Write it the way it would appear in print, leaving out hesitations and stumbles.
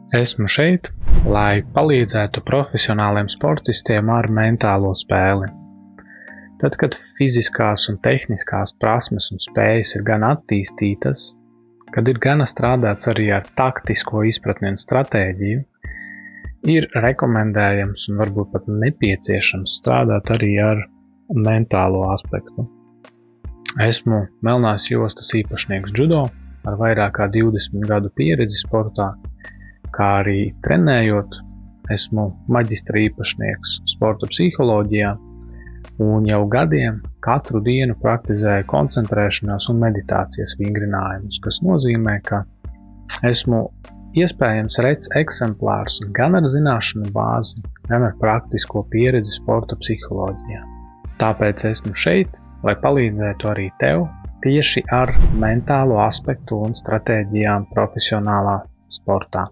Esmu šeit, lai palīdzētu profesionāliem sportistiem ar mentālo spēli. Tad, kad fiziskās un tehniskās prasmes un spējas ir gan attīstītas, kad ir gana strādāts arī ar taktisko izpratni un stratēģiju, ir rekomendējams un varbūt pat nepieciešams strādāt arī ar mentālo aspektu. Esmu melnās jostas īpašnieks džudo ar vairāk kā 20 gadu pieredzi sportā, kā arī trenējot, esmu maģistra īpašnieks sporta psiholoģijā un jau gadiem katru dienu praktizēju koncentrēšanās un meditācijas vingrinājumus, kas nozīmē, ka esmu iespējams rets eksemplārs gan ar zināšanu bāzi, gan ar praktisko pieredzi sporta psiholoģijā. Tāpēc esmu šeit, lai palīdzētu arī tev tieši ar mentālo aspektu un stratēģijām profesionālā sportā.